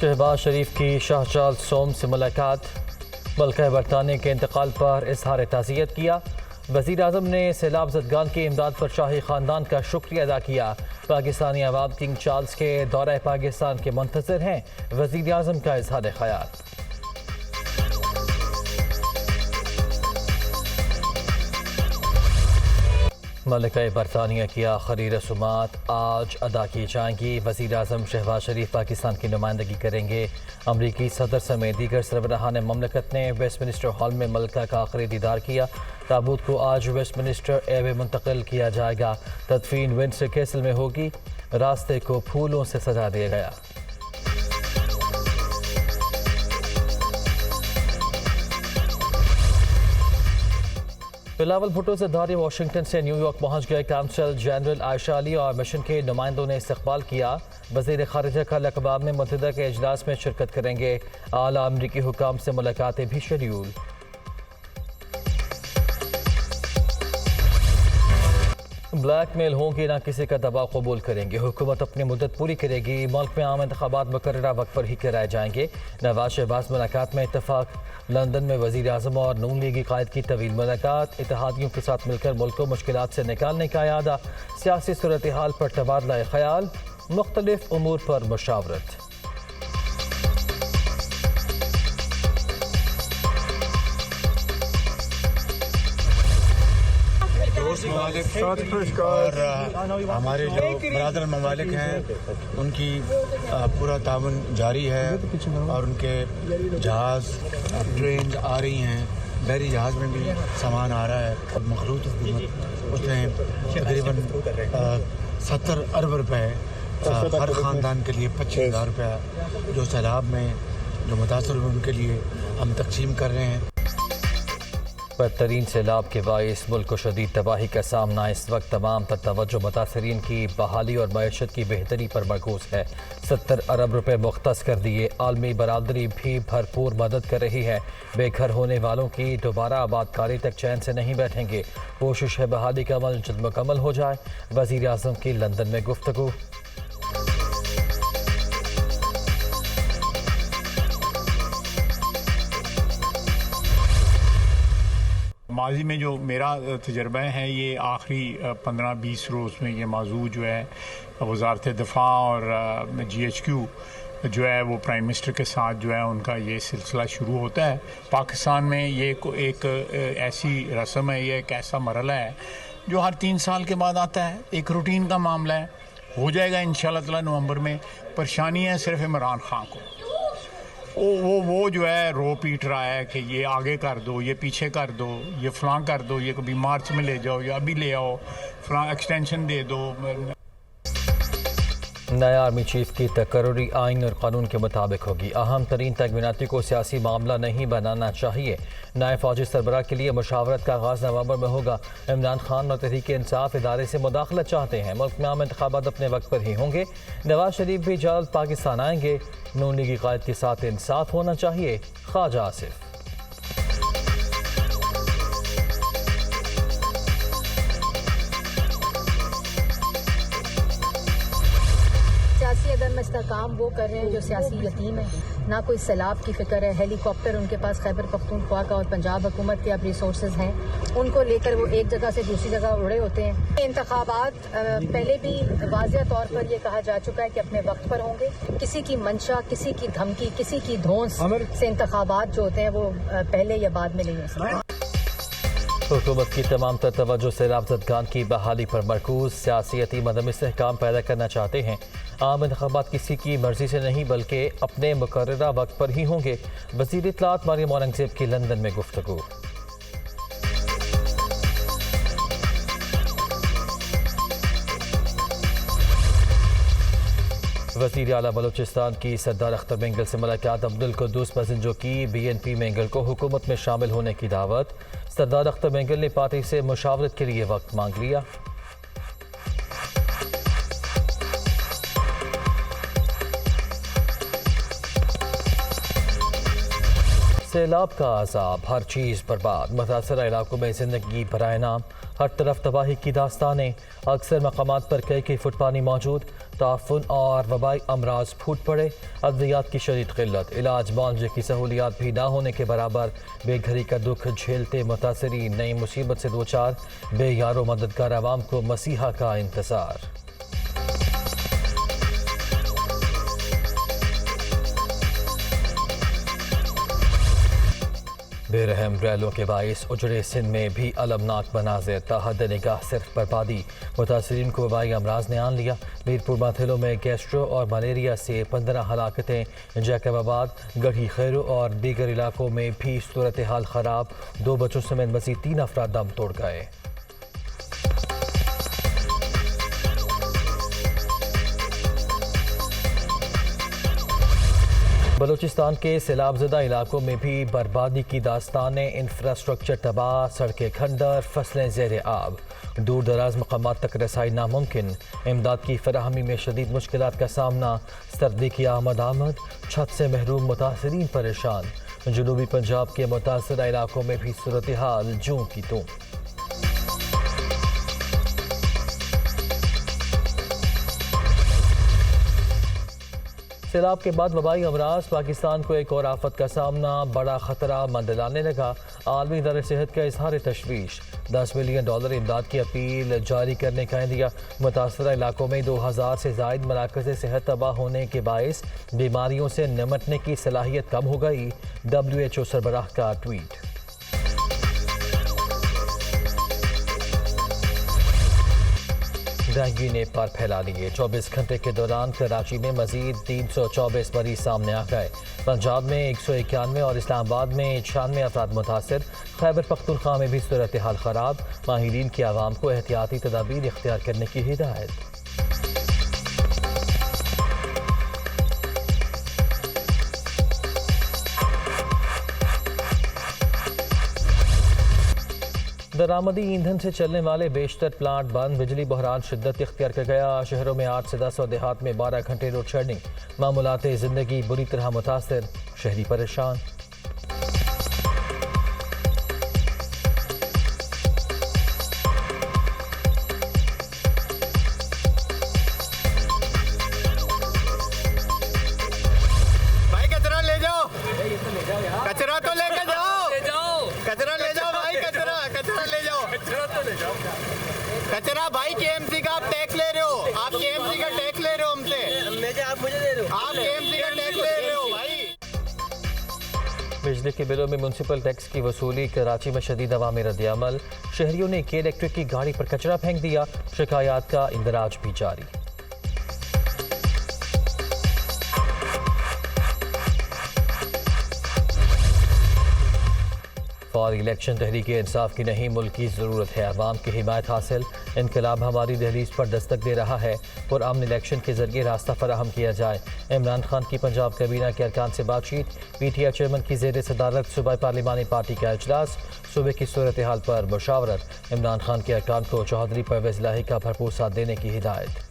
شہباز شریف کی شاہ چال سوم سے ملاقات، ملکہ برطانیہ کے انتقال پر اظہار تعزیت کیا۔ وزیر اعظم نے سیلاب زدگان کی امداد پر شاہی خاندان کا شکریہ ادا کیا۔ پاکستانی عوام کنگ چارلس کے دورہ پاکستان کے منتظر ہیں، وزیر اعظم کا اظہار خیال۔ ملکہ برطانیہ کی آخری رسومات آج ادا کی جائیں گی۔ وزیر اعظم شہباز شریف پاکستان کی نمائندگی کریں گے۔ امریکی صدر سمیت دیگر سربراہان مملکت نے ویسٹ منسٹر ہال میں ملکہ کا آخری دیدار کیا۔ تابوت کو آج ویسٹ منسٹر ایبے منتقل کیا جائے گا۔ تدفین ونڈسر کیسل میں ہوگی۔ راستے کو پھولوں سے سجا دیا گیا۔ بلاول بھٹو زرداری واشنگٹن سے نیو یارک پہنچ گئے۔ کونسل جنرل عائشہ علی اور مشن کے نمائندوں نے استقبال کیا۔ وزیر خارجہ کل اقوام متحدہ کے اجلاس میں شرکت کریں گے۔ اعلیٰ امریکی حکام سے ملاقاتیں بھی شیڈول۔ بلیک میل ہوں گے، نہ کسی کا دباؤ قبول کریں گے۔ حکومت اپنی مدت پوری کرے گی۔ ملک میں عام انتخابات مقررہ وقت پر ہی کرائے جائیں گے۔ نواز شہباز ملاقات میں اتفاق۔ لندن میں وزیر اعظم اور نون لیگی قائد کی طویل ملاقات۔ اتحادیوں کے ساتھ مل کر ملک کو مشکلات سے نکالنے کا اعادہ۔ سیاسی صورتحال پر تبادلہ خیال۔ مختلف امور پر مشاورت۔ ممالک اور ہمارے جو برادر ممالک ہیں ان کی پورا تعاون جاری ہے، اور ان کے جہاز ٹرین آ رہی ہیں، بحری جہاز میں بھی سامان آ رہا ہے۔ اور مخلوط حکومت اس نے تقریباً 70 ارب روپے ہر خاندان کے لیے 25,000 روپیہ جو سیلاب میں جو متاثر ہوئے ان کے لیے ہم تقسیم کر رہے ہیں۔ بدترین سیلاب کے باعث ملک کو شدید تباہی کا سامنا۔ اس وقت تمام تر توجہ متاثرین کی بحالی اور معیشت کی بہتری پر مرکوز ہے۔ 70 ارب روپے مختص کر دیے۔ عالمی برادری بھی بھرپور مدد کر رہی ہے۔ بے گھر ہونے والوں کی دوبارہ آباد کاری تک چین سے نہیں بیٹھیں گے۔ کوشش ہے بحالی کا عمل جلد مکمل ہو جائے۔ وزیر اعظم کی لندن میں گفتگو۔ ماضی میں جو میرا تجربہ ہے، یہ آخری 15-20 روز میں یہ موضوع جو ہے وزارت دفاع اور جی ایچ کیو جو ہے وہ پرائم منسٹر کے ساتھ جو ہے ان کا یہ سلسلہ شروع ہوتا ہے۔ پاکستان میں یہ ایک ایسی رسم ہے، یہ ایک ایسا مرحلہ ہے جو ہر 3 سال کے بعد آتا ہے۔ ایک روٹین کا معاملہ ہے، ہو جائے گا انشاءاللہ تعالی نومبر میں۔ پریشانی ہے صرف عمران خان کو، وہ جو ہے رو پیٹ رہا ہے کہ یہ آگے کر دو، یہ پیچھے کر دو، یہ فلاں کر دو، یہ کبھی مارچ میں لے جاؤ یا ابھی لے آؤ، فلاں ایکسٹینشن دے دو۔ نئے آرمی چیف کی تقرری آئین اور قانون کے مطابق ہوگی۔ اہم ترین تعیناتی کو سیاسی معاملہ نہیں بنانا چاہیے۔ نئے فوجی سربراہ کے لیے مشاورت کا آغاز نومبر میں ہوگا۔ عمران خان اور تحریک انصاف ادارے سے مداخلت چاہتے ہیں۔ ملک میں عام انتخابات اپنے وقت پر ہی ہوں گے۔ نواز شریف بھی جلد پاکستان آئیں گے۔ نون لیگی قائد کے ساتھ انصاف ہونا چاہیے، خواجہ آصف۔ سیاسی عدم استحکام وہ کر رہے ہیں جو سیاسی یتیم ہے۔ نہ کوئی سیلاب کی فکر ہے۔ ہیلی کاپٹر ان کے پاس خیبر پختونخوا کا اور پنجاب حکومت کے اب ریسورسز ہیں، ان کو لے کر وہ ایک جگہ سے دوسری جگہ اڑے ہوتے ہیں۔ انتخابات پہلے بھی واضح طور پر یہ کہا جا چکا ہے کہ اپنے وقت پر ہوں گے۔ کسی کی منشا، کسی کی دھمکی، کسی کی دھونس سے انتخابات جو ہوتے ہیں وہ پہلے یا بعد میں نہیں ہو سکتے۔ حکومت کی تمام تر توجہ سیلاب زدگان کی بحالی پر مرکوز۔ سیاسی عدم استحکام پیدا کرنا چاہتے ہیں۔ عام انتخابات کسی کی مرضی سے نہیں بلکہ اپنے مقررہ وقت پر ہی ہوں گے۔ وزیر اطلاعات مریم اورنگزیب کی لندن میں گفتگو۔ وزیر اعلیٰ بلوچستان کی سردار اختر مینگل سے ملاقات۔ عبدالقدوس مزنجو کی بی این پی مینگل کو حکومت میں شامل ہونے کی دعوت۔ سردار اختر مینگل نے پارٹی سے مشاورت کے لیے وقت مانگ لیا۔ سیلاب کا عذاب، ہر چیز برباد، متاثرہ علاقوں میں زندگی برائے نام، ہر طرف تباہی کی داستانیں، اکثر مقامات پر کئی فٹ پانی موجود، تعفن اور وبائی امراض پھوٹ پڑے، ادویات کی شدید قلت، علاج معالجے کی سہولیات بھی نہ ہونے کے برابر، بے گھری کا دکھ جھیلتے متاثرین نئی مصیبت سے دوچار، بے یار و مددگار عوام کو مسیحا کا انتظار۔ بے رحم ریلوں کے باعث اجڑے سندھ میں بھی المناک مناظر، تحت نگاہ صرف بربادی، متاثرین کو وبائی امراض نے آن لیا، میرپور ماتھیلوں میں گیسٹرو اور ملیریا سے 15 ہلاکتیں، جیکب آباد، گڑھی خیرو اور دیگر علاقوں میں بھی صورتحال خراب، 2 بچوں سمیت مزید 3 افراد دم توڑ گئے۔ بلوچستان کے سیلاب زدہ علاقوں میں بھی بربادی کی داستانیں، انفراسٹرکچر تباہ، سڑکیں کھنڈر، فصلیں زیر آب، دور دراز مقامات تک رسائی ناممکن، امداد کی فراہمی میں شدید مشکلات کا سامنا، سردی کی آمد چھت سے محروم متاثرین پریشان، جنوبی پنجاب کے متاثرہ علاقوں میں بھی صورتحال جوں کی توں۔ سیلاب کے بعد وبائی امراض، پاکستان کو ایک اور آفت کا سامنا، بڑا خطرہ منڈلانے لگا، عالمی ادارہ صحت کا اظہار تشویش، $10 ملین امداد کی اپیل جاری کرنے کا عندیہ، متاثرہ علاقوں میں 2000 سے زائد مراکز صحت تباہ ہونے کے باعث بیماریوں سے نمٹنے کی صلاحیت کم ہو گئی، WHO سربراہ کا ٹویٹ۔ ڈینگی نے پر پھیلا لیے، 24 گھنٹے کے دوران کراچی میں مزید 324 مریض سامنے آ گئے، پنجاب میں 191 اور اسلام آباد میں 96 افراد متاثر، خیبر پختونخوا میں بھی صورتحال خراب، ماہرین کی عوام کو احتیاطی تدابیر اختیار کرنے کی ہدایت۔ درآمدی ایندھن سے چلنے والے بیشتر پلانٹ بند، بجلی بحران شدت اختیار کر گیا، شہروں میں 8 سے 10 اور دیہات میں 12 گھنٹے لوڈ شیڈنگ، معمولات زندگی بری طرح متاثر، شہری پریشان۔ بھائی کچرا لے جاؤ، کچرا تو لے کے جاؤ، کچرا لے جاؤ بھائی، کچرا لے جاؤ، کچرا بھائی KMC کا آپ ٹیکس لے رہے ہو، آپ KMC کا ٹیکس لے رہے ہو ہم سے، آپ مجھے دے رہے ہو، آپ KMC کا ٹیکس لے رہے ہو بھائی۔ بجلی کے بلوں میں میونسپل ٹیکس کی وصولی، کراچی میں شدید عوامی رد عمل، شہریوں نے کے الیکٹرک کی گاڑی پر کچرا پھینک دیا، شکایات کا اندراج بھی جاری۔ فوری الیکشن تحریک انصاف کی نہیں، ملک کی ضرورت ہے، عوام کی حمایت حاصل، انقلاب ہماری دہلیز پر دستک دے رہا ہے، پرامن الیکشن کے ذریعے راستہ فراہم کیا جائے، عمران خان کی پنجاب کابینہ کے ارکان سے بات چیت، PTI چیئرمین کی زیر صدارت صوبائی پارلیمانی پارٹی کا اجلاس، صوبے کی صورتحال پر مشاورت، عمران خان کے ارکان کو چودھری پرویز الہی کا بھرپور ساتھ دینے کی ہدایت۔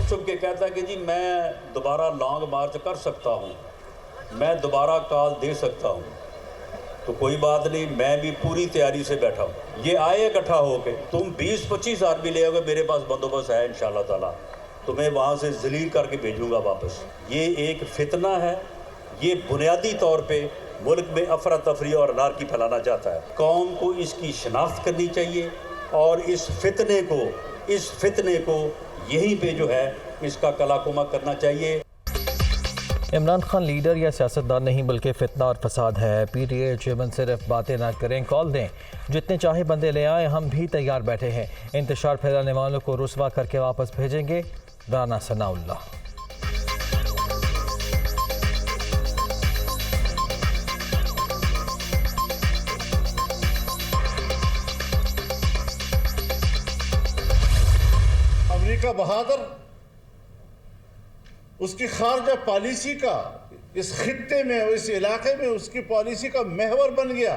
چھپ کے کہتا ہے کہ جی میں دوبارہ لانگ مارچ کر سکتا ہوں، میں دوبارہ کال دے سکتا ہوں، تو کوئی بات نہیں، میں بھی پوری تیاری سے بیٹھا ہوں۔ یہ آئے اکٹھا ہو کے، تم 20-25 آدمی لے آؤ گے، میرے پاس بندوبست ہے انشاءاللہ تعالیٰ، تو میں وہاں سے ذلیل کر کے بھیجوں گا واپس۔ یہ ایک فتنہ ہے، یہ بنیادی طور پہ ملک میں افراتفری اور انارکی پھیلانا چاہتا ہے۔ قوم کو اس کی شناخت کرنی چاہیے اور اس فتنے کو یہیں پہ جو ہے اس کا کلا کما کرنا چاہیے۔ عمران خان لیڈر یا سیاستدان نہیں بلکہ فتنہ اور فساد ہے، PTI چیئرمین صرف باتیں نہ کریں، کال دیں، جتنے چاہے بندے لے آئیں، ہم بھی تیار بیٹھے ہیں، انتشار پھیلانے والوں کو رسوا کر کے واپس بھیجیں گے، رانا ثناء اللہ۔ امریکہ بہادر اس کی خارجہ پالیسی کا اس خطے میں، اس علاقے میں اس کی پالیسی کا محور بن گیا،